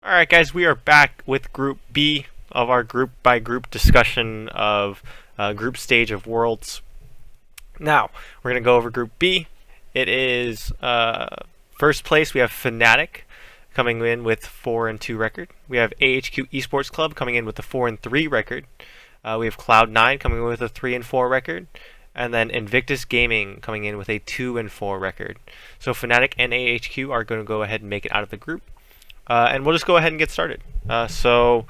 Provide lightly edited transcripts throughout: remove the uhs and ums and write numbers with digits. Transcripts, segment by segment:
Alright guys, we are back with Group B of our group by group discussion of group stage of Worlds. Now, we're going to go over Group B. It is first place we have Fnatic coming in with 4-2 record. We have AHQ Esports Club coming in with a 4-3 record. We have Cloud9 coming in with a 3-4 record. And then Invictus Gaming coming in with a 2-4 record. So Fnatic and AHQ are going to go ahead and make it out of the group. And we'll just go ahead and get started. So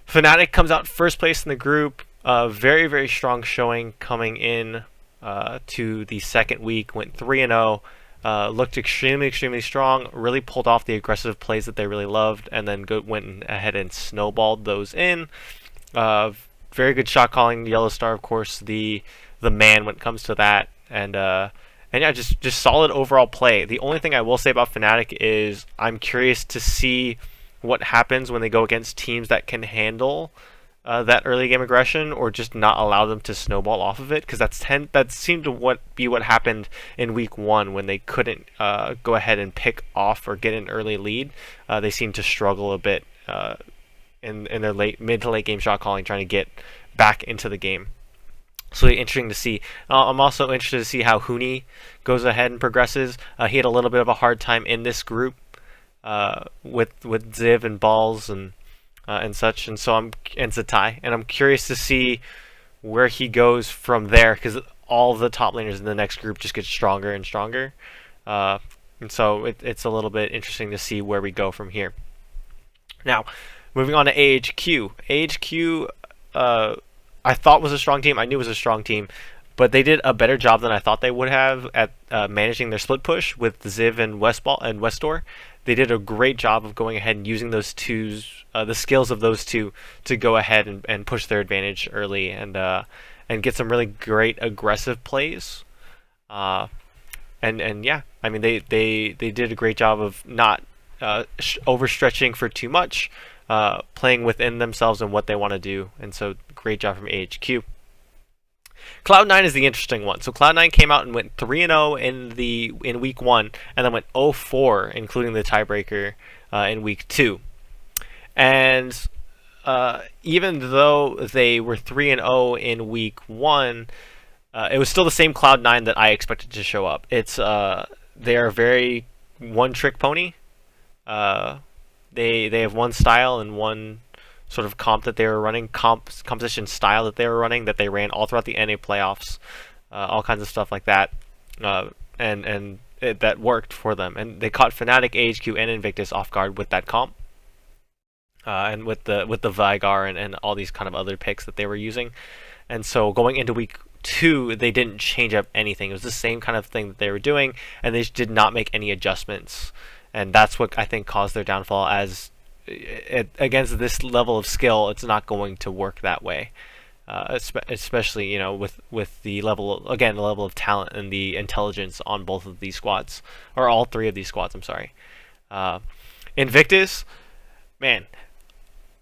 Fnatic comes out first place in the group. Very, very strong showing coming in to the second week. Went 3-0. Looked extremely, extremely strong. Really pulled off the aggressive plays that they really loved. And then went ahead and snowballed those in. Very good shot calling. Yellow Star, of course, the man when it comes to that. And yeah, just solid overall play. The only thing I will say about Fnatic is I'm curious to see what happens when they go against teams that can handle that early game aggression, or just not allow them to snowball off of it, because that seemed to be what happened in week 1 when they couldn't go ahead and pick off or get an early lead. They seemed to struggle a bit in their mid to late game shot calling, trying to get back into the game. So interesting to see. I'm also interested to see how Huni goes ahead and progresses. He had a little bit of a hard time in this group with Ziv and Balls and such, and Zatai, and I'm curious to see where he goes from there, because all the top laners in the next group just get stronger and stronger, and so it's a little bit interesting to see where we go from here. Now, moving on to AHQ. AHQ. I thought was a strong team. I knew it was a strong team, but they did a better job than I thought they would have at managing their split push with Ziv and Westor. They did a great job of going ahead and using those the skills of those two to go ahead and push their advantage early and get some really great aggressive plays. And yeah, I mean they did a great job of not overstretching for too much. Playing within themselves and what they want to do, and so great job from AHQ. Cloud9 is the interesting one. So Cloud9 came out and went 3-0 in week 1, and then went 0-4, including the tiebreaker in week 2. And even though they were 3-0 in week 1, it was still the same Cloud9 that I expected to show up. It's they are a very one-trick pony. They have one style and one sort of comp that they were running, composition style that they were running, that they ran all throughout the NA playoffs, all kinds of stuff like that, and that worked for them. And they caught Fnatic, AHQ, and Invictus off guard with that comp, and with the Vigar and all these kind of other picks that they were using. And so going into week 2, they didn't change up anything. It was the same kind of thing that they were doing, and they just did not make any adjustments. And that's what I think caused their downfall, as against this level of skill, it's not going to work that way. Especially, you know, with the level of talent and the intelligence on both of these squads, or all 3 of these squads, I'm sorry. Invictus, man.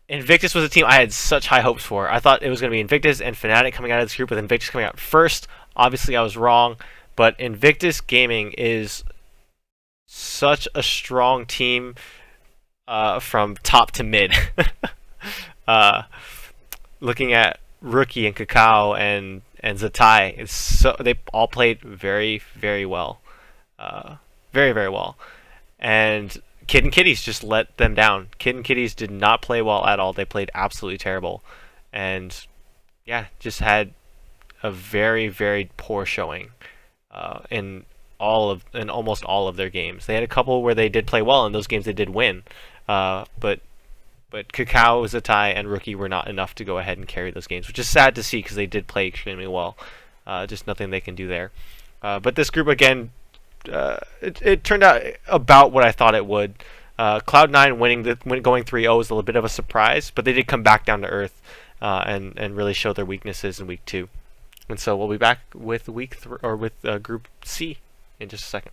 Invictus was a team I had such high hopes for. I thought it was going to be Invictus and Fnatic coming out of this group, with Invictus coming out first. Obviously, I was wrong, but Invictus Gaming is such a strong team from top to mid. Looking at Rookie and Cacao and Zatai, they all played very, very well. Very, very well. And Kid and Kitties just let them down. Kid and Kitties did not play well at all. They played absolutely terrible. And yeah, just had a very, very poor showing in almost all of their games. They had a couple where they did play well, and those games they did win. But Cacao, Zatai, and Rookie were not enough to go ahead and carry those games, which is sad to see, because they did play extremely well. Just nothing they can do there. But this group, again, it turned out about what I thought it would. Cloud9 going 3-0 was a little bit of a surprise, but they did come back down to earth and really show their weaknesses in week 2. And so we'll be back with Group C in just a second.